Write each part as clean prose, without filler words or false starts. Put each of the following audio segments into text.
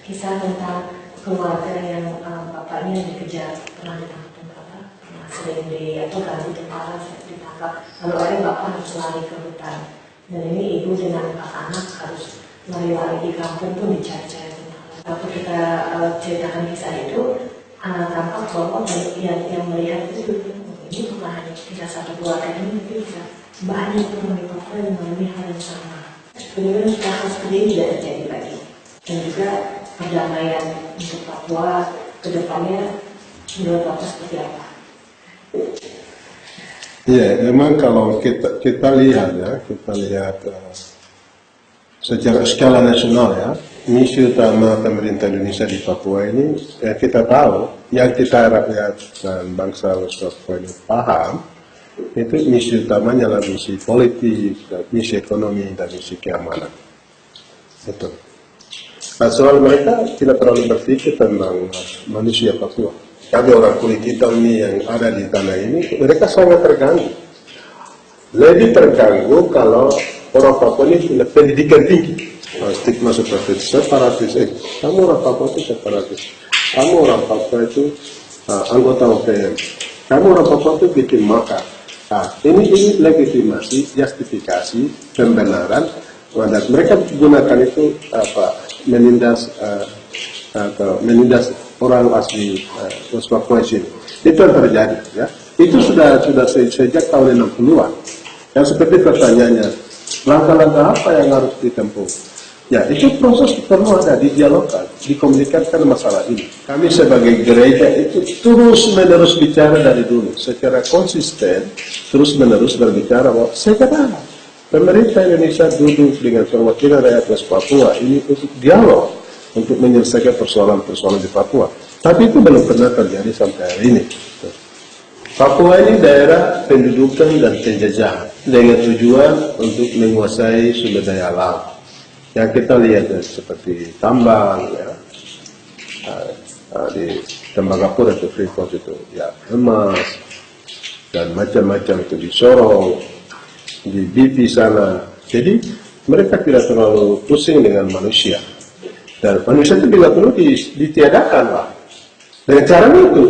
kisah tentang keluarga yang bapaknya dikejar, pernah ditangkap tentara, sering ganti tentara, ditangkap, lalu akhirnya bapak harus lari ke hutan, dan ini ibu dengan 4 anak harus lari-lari di kampung pun dicari-cari tentara. Waktu kita ceritakan kisah itu, tampak bahwa yang melihat itu ini bukan hanya kisah satu keluarga ini, tapi bisa banyak orang di Papua yang mengalami hal yang sama. Sebenarnya hal seperti ini tidak terjadi lagi, dan juga perdamaian untuk Papua ke depannya menurut Bapak seperti apa? Iya, memang kalau kita lihat secara skala nasional ya, misi utama pemerintah Indonesia di Papua ini, kita tahu yang kita rakyat dan bangsa Papua ini paham, itu misi utamanya adalah misi politik, misi ekonomi, dan misi keamanan. Itu. Nah, soal mereka tidak terlalu berpikir tentang manusia Papua. Kami orang kulit hitam ini yang ada di tanah ini, mereka sangat terganggu. Lebih terganggu kalau orang Papua ini punya pendidikan tinggi. Stigma seperti separatis. Kamu orang Papua itu separatis. Kamu orang Papua itu anggota OPM. Kamu orang Papua itu bikin makar. Nah, ini legitimasi, justifikasi, pembenaran. Dan mereka gunakan itu menindas orang asli Papua sini. Itu yang terjadi, ya. Itu sudah sejak tahun 60-an. Yang seperti pertanyaannya, langkah-langkah apa yang harus ditempuh? Ya, itu proses perlu ada didialogkan, dikomunikasikan masalah ini. Kami sebagai gereja itu terus-menerus bicara dari dulu, secara konsisten, terus-menerus berbicara bahwa segera pemerintah Indonesia duduk dengan perwakilan rakyat West Papua ini untuk dialog, untuk menyelesaikan persoalan-persoalan di Papua. Tapi itu belum pernah terjadi sampai hari ini. Papua ini daerah pendudukan dan penjajahan dengan tujuan untuk menguasai sumber daya alam. Yang kita lihat seperti tambang, ya, di Tembagapura itu Freeport itu, ya, emas dan macam-macam itu di Sorong, di BP sana. Jadi mereka tidak terlalu pusing dengan manusia. Dan manusia itu bila perlu ditiadakan lah. Dengan cara itu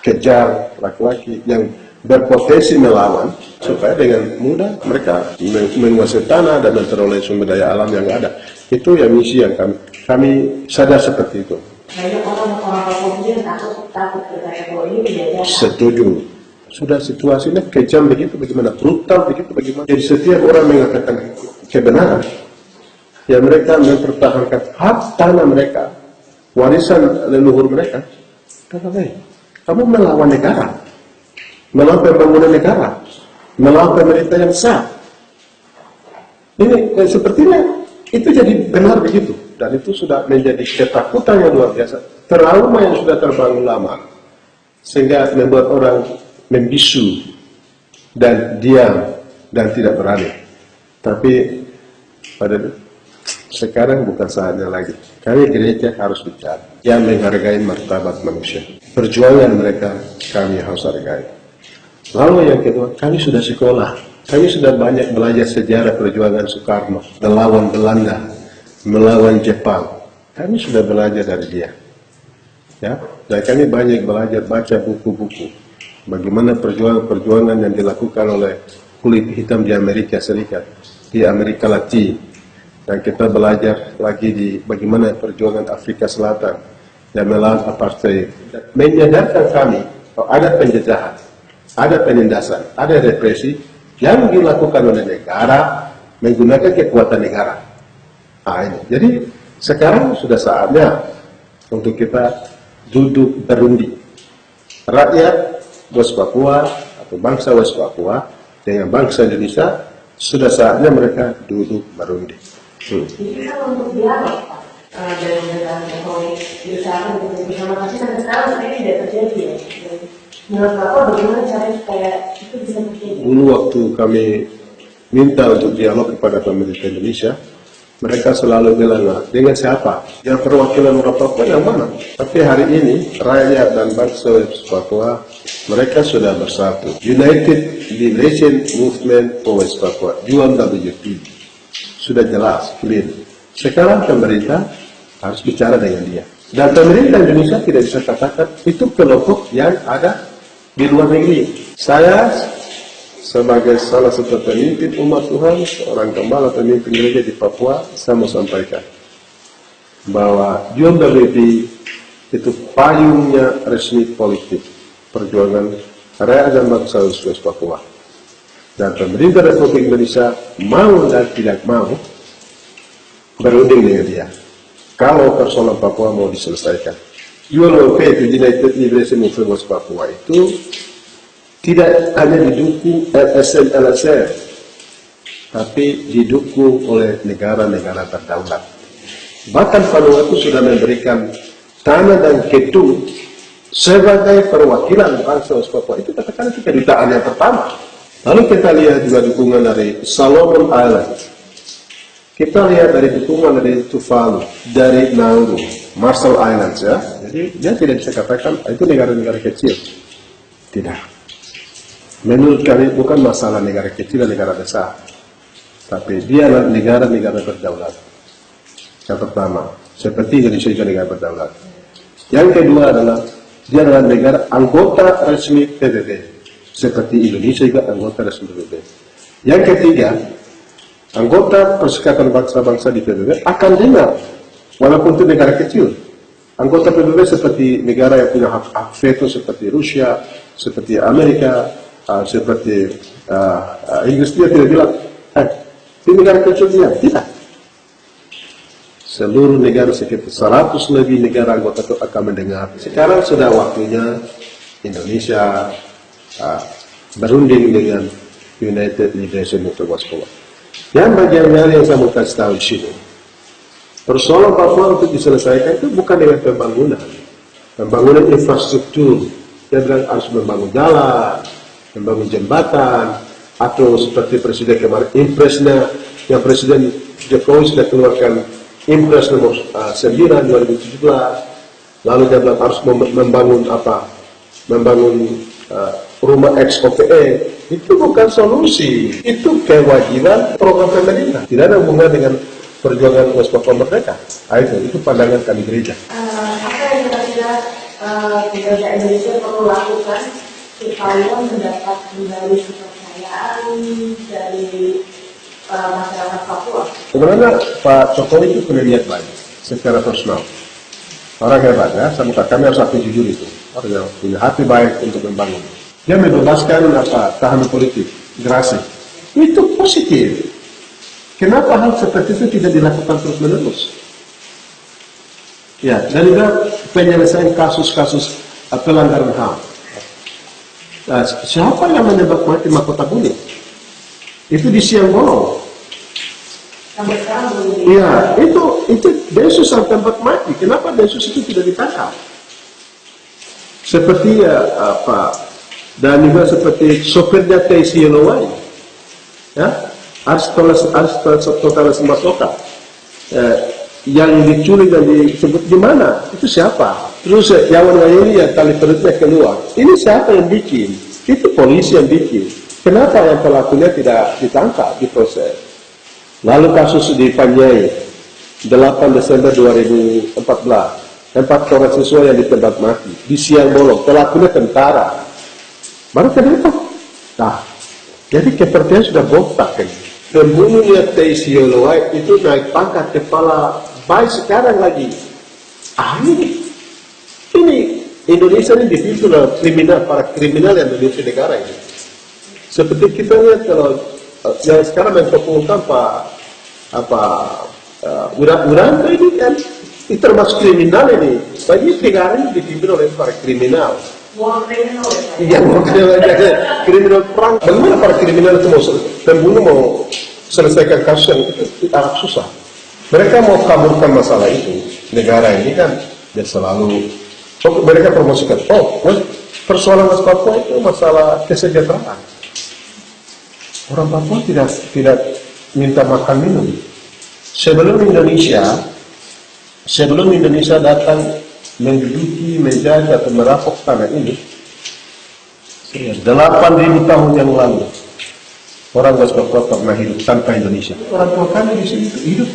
kejar laki-laki yang berpotensi melawan supaya dengan mudah mereka menguasai tanah dan memperoleh sumber daya alam yang ada. Itu yang misi yang kami sadar seperti itu. Banyak orang-orang Papua yang takut berkata bahwa ini menjadi. Setuju. Sudah situasinya kejam begitu, bagaimana brutal begitu, bagaimana. Jadi setiap orang mengatakan kebenaran, ya mereka mempertahankan hak tanah mereka, warisan leluhur mereka. Kata saya, kamu melawan negara, melawan pembangunan negara, melawan pemerintah yang sah. Ini sepertinya itu jadi benar begitu, dan itu sudah menjadi ketakutan yang luar biasa, trauma yang sudah terbangun lama, sehingga membuat orang membisu dan diam dan tidak berani. Tapi pada sekarang bukan saatnya lagi. Kami gereja harus bicara yang menghargai martabat manusia. Perjuangan mereka kami harus hargai. Lalu yang kedua, kami sudah sekolah. Kami sudah banyak belajar sejarah perjuangan Soekarno melawan Belanda, melawan Jepang. Kami sudah belajar dari dia. Ya, dan kami banyak belajar baca buku-buku. Bagaimana perjuangan yang dilakukan oleh kulit hitam di Amerika Serikat, di Amerika Latin. Dan kita belajar lagi di bagaimana perjuangan Afrika Selatan dan melawan apartheid. Menyadarkan kami bahwa ada penjajahan, ada penindasan, ada represi yang dilakukan oleh negara menggunakan kekuatan negara. Nah, ini. Jadi sekarang sudah saatnya untuk kita duduk berundi. Rakyat West Papua atau bangsa West Papua dengan bangsa Indonesia sudah saatnya mereka duduk berundi. Jadi kan untuk dialog Pak, dengan Jokowi berusaha untuk bersama, tapi sampai sekarang sebenarnya tidak terjadi ya. Menurut Bapak bagaimana cara supaya itu bisa terjadi? Dulu waktu kami minta untuk dialog kepada pemerintah Indonesia, mereka selalu bilang, dengan siapa? Yang perwakilan orang Papua yang mana? Tapi hari ini rakyat dan bangsa Papua mereka sudah bersatu. United Liberation Movement for West Papua, UNWP. Sudah jelas, clear. Sekarang pemerintah harus bicara dengan dia. Dan pemerintah Indonesia tidak bisa katakan itu kelompok yang ada di luar negeri. Saya sebagai salah satu pemimpin umat Tuhan, seorang gembala pemimpin gereja di Papua, saya mau sampaikan bahwa UMWP itu payungnya resmi politik perjuangan rakyat dan bangsa West Papua. Dan pemerintah Republik Indonesia mau dan tidak mau berunding dengan dia kalau persoalan Papua mau diselesaikan. UMWP itu United Liberation Movement West Papua itu tidak hanya didukung LSM-LSM, tapi didukung oleh negara-negara berdaulat. Bahkan Vanuatu sudah memberikan tanah dan ketu sebagai perwakilan bangsa West Papua. Itu katakan itu kedutaan yang pertama. Lalu kita lihat juga dukungan dari Solomon Islands. Kita lihat dari dukungan dari Tuvalu, dari Nauru, Marshall Islands ya. Jadi dia tidak bisa katakan itu negara-negara kecil. Tidak. Menurut kami bukan masalah negara kecil dan negara besar. Tapi dia adalah negara-negara berdaulat. Yang pertama, seperti Indonesia juga negara berdaulat. Yang kedua adalah dia adalah negara anggota resmi PBB. Seperti Indonesia juga anggota resmi PBB. Yang ketiga, anggota Perserikatan Bangsa-Bangsa di PBB akan dengar, walaupun itu negara kecil. Anggota PBB seperti negara yang punya hak veto seperti Rusia, seperti Amerika, seperti Inggris, dia tidak bilang, ini negara kecil dia. Tidak. Seluruh negara sekitar 100 lebih negara anggota itu akan mendengar. Sekarang sudah waktunya Indonesia berunding dengan United Liberation Movement West Papua. Yang bagian yang saya mau kasih tahu di sini, persoalan Papua untuk diselesaikan itu bukan dengan pembangunan infrastruktur. Dia bilang harus membangun jalan, membangun jembatan, atau seperti Presiden kemarin, impresnya yang Presiden Jokowi sudah keluarkan Impres nomor 9 2017, lalu dia bilang harus membangun apa? Membangun rumah ex-OPE. Itu bukan solusi, itu kewajiban program pemerintah. Tidak ada hubungan dengan perjuangan West Papua Merdeka. Itu pandangan kami gereja. Apa yang kira-kira gereja Indonesia perlu lakukan supaya mendapat kembali kepercayaan dari masyarakat Papua? Sebenarnya Pak Jokowi itu punya niat baik secara personal. Orang hebat ya, sama kami harus akui jujur itu. Orang yang punya hati baik untuk membangun. Dia membebaskan tahanan politik, gerasi. Itu positif. Kenapa hal seperti itu tidak dilakukan terus-menerus? Ya, dan juga penyelesaian kasus-kasus pelanggaran HAM. Nah, siapa yang menembak mati Mahkota Buni? Itu di Siang Bolong. Sampai sekarang belum. Iya, itu Densus yang tempat mati. Kenapa Densus itu tidak ditangkap? Seperti dan juga seperti sopirnya Taisi Yelowai, ya, Aristoteles Masoka, yang diculik dan disebut di mana? Itu siapa? Terus Yawan Wayuni yang tali perutnya keluar. Ini siapa yang bikin? Itu polisi yang bikin. Kenapa yang pelakunya tidak ditangkap, diproses? Lalu kasus di Panyai, 8 Desember 2014, 4 orang siswa yang ditembak mati di Siang Bolong, pelakunya tentara. Baru kenapa? Nah, jadi kepercayaan sudah botak kan. Pembunuhnya Taisi Yolowai itu naik pangkat kepala baik sekarang lagi. Ini Indonesia ini dipimpin oleh para kriminal yang memiliki negara ini. Seperti kita lihat kalau yang sekarang mempopulerkan Wiranto ini kan itu termasuk kriminal ini. Bagi negara ini dipimpin oleh para kriminal. Kriminal Iya, kriminal perang. Bagaimana para kriminal itu pembunuh mau selesaikan kasus yang itu agak susah. Mereka mau kaburkan masalah itu. Negara ini kan dia selalu mereka promosikan. Persoalan West Papua itu masalah kesejahteraan. Orang Papua tidak minta makan minum. Sebelum Indonesia datang menduduki, menjaga atau merampok tanah ini, 8.000 tahun yang lalu orang West Papua pernah hidup tanpa Indonesia. Orang tua kami di sini hidup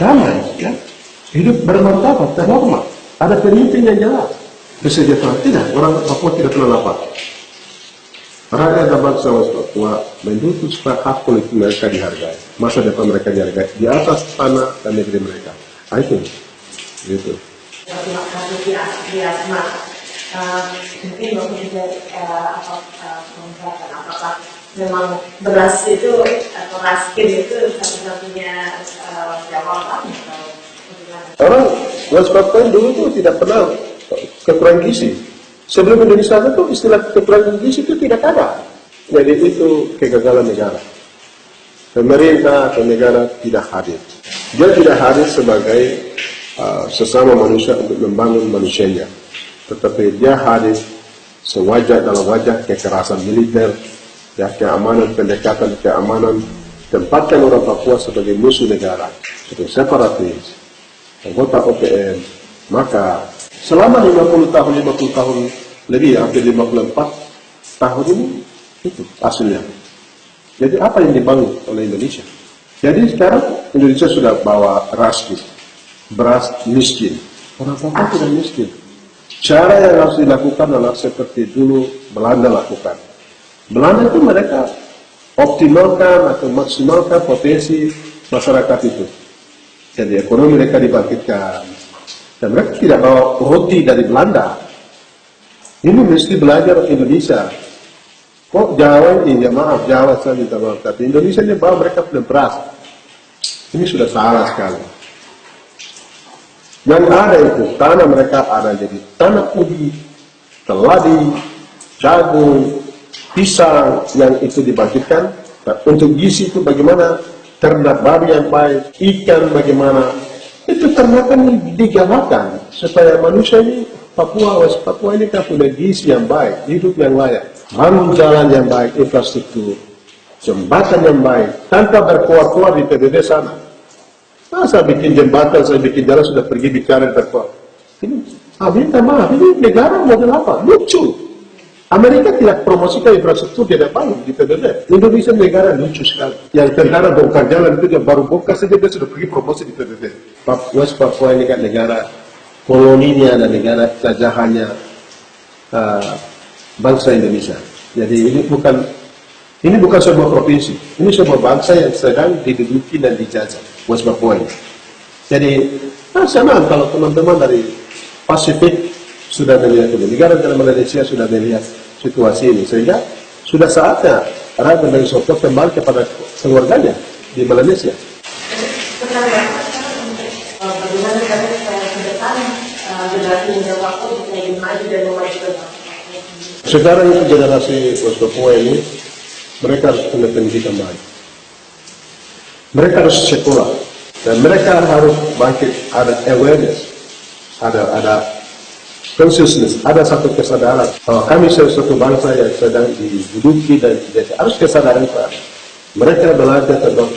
damai. hidup bermartabat, terhormat, ada pemimpin yang jelas, kesejahteraan. Tidak, orang Papua tidak pernah lapar. Rakyat dan bangsa Papua menuntut supaya hak politik mereka dihargai, masa depan mereka dihargai di atas tanah dan negeri mereka. Itu, gitu. Terima kasih Asma. Mungkin bapak juga mengatakan apakah memang beras itu atau raskin itu satu-satunya jawaban atau orang West Papua dulu itu tidak pernah kekurangan gizi. Sebelum Indonesia itu istilah kekurangan gizi itu tidak ada. Jadi itu kegagalan negara. Pemerintah atau negara tidak hadir. Dia tidak hadir sebagai sesama manusia untuk membangun manusianya. Tetapi dia hadir sewajah dalam wajah kekerasan militer, ya, keamanan, pendekatan keamanan, tempatkan orang Papua sebagai musuh negara, sebagai separatis, anggota OPM. Maka selama 50 tahun lebih, hampir 54 tahun ini, itu hasilnya. Jadi apa yang dibangun oleh Indonesia? Jadi sekarang Indonesia sudah bawa raskin, beras miskin. Orang Papua tidak miskin. Cara yang harus dilakukan adalah seperti dulu Belanda lakukan. Belanda itu mereka optimalkan atau maksimalkan potensi masyarakat itu. Jadi ekonomi mereka dibangkitkan. Dan mereka tidak bawa roti dari Belanda. Ini mesti belajar Indonesia. Kok Jawa ini, ya maaf, Jawa saya minta maaf. Tapi Indonesia ini bawa mereka punya beras. Ini sudah salah sekali. Yang ada itu, tanah mereka ada jadi tanah ubi, keladi, jagung, pisang yang itu dibangkitkan. Nah, untuk gizi itu bagaimana? Ternak babi yang baik, ikan bagaimana? Itu ternakan digalakkan supaya manusia ini Papua ini kan punya gizi yang baik, hidup yang layak, bangun jalan yang baik, infrastruktur, jembatan yang baik, tanpa berkuar-kuar di PBB sana. Nah, saya bikin jembatan, saya bikin jalan, sudah pergi bicara berkuar. Ini, minta maaf, ini negara model apa? Lucu. Amerika tidak promosikan infrastruktur, tidak bangun di PBB. Indonesia negara lucu sekali. Yang tentara bongkar jalan itu, dia baru bongkar saja, dia sudah pergi promosi di PBB. West Papua ini kan negara koloninya dan negara jajahannya bangsa Indonesia. Jadi ini bukan sebuah provinsi, ini sebuah bangsa yang sedang diduduki dan dijajah, West Papua ini. Jadi, senang kalau teman-teman dari Pasifik sudah melihat ini, negara-negara Malaysia sudah melihat situasi ini, sehingga sudah saatnya rakyat dari Sopo kembali kepada keluarganya di Malaysia. Bagaimana caranya supaya ke depan generasi muda Papua bisa lebih maju dan memajukan Papua? Sekarang itu generasi West Papua ini, mereka harus punya pendidikan baik. Mereka harus sekolah. Dan mereka harus bangkit, ada awareness, ada consciousness, ada satu kesadaran bahwa kami suatu bangsa yang sedang diduduki dan harus kesadaran itu. Mereka belajar tentang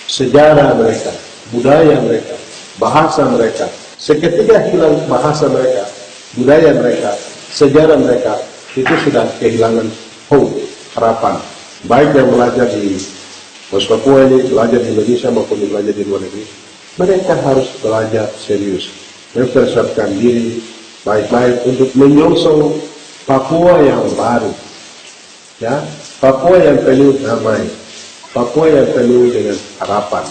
sejarah mereka, budaya mereka, bahasa mereka. Seketika hilang bahasa mereka, budaya mereka, sejarah mereka, itu sudah kehilangan hope, harapan. Baik yang belajar di West Papua ini, belajar di Indonesia maupun belajar di luar negeri, mereka harus belajar serius, mempersiapkan diri baik-baik untuk menyongsong Papua yang baru, ya, Papua yang penuh damai, Papua yang penuh dengan harapan.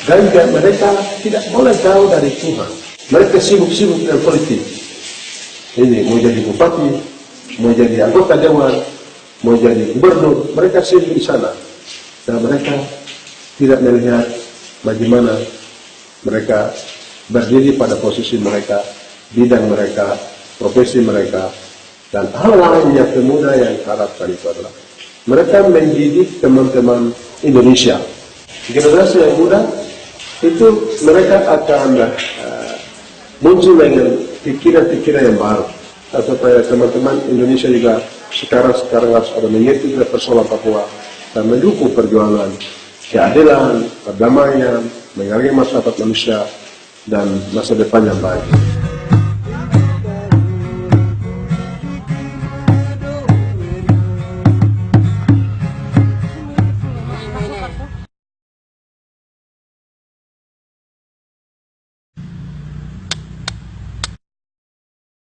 Dan mereka tidak boleh jauh dari Tuhan. Mereka sibuk-sibuk dengan politik. Ini mau jadi bupati, mau jadi anggota dewan, mau jadi gubernur, mereka sibuk di sana. Dan mereka tidak melihat bagaimana mereka berdiri pada posisi mereka, bidang mereka, profesi mereka, dan hal lain yang pemuda yang harapkan itu adalah mereka mendidik teman-teman Indonesia. Generasi yang muda itu mereka akan muncul dengan pikiran-pikiran yang baru. Supaya teman-teman Indonesia juga sekarang harus ada mengerti persoalan Papua dan mendukung perjuangan keadilan, perdamaian, menghargai masyarakat manusia dan masa depan yang baik.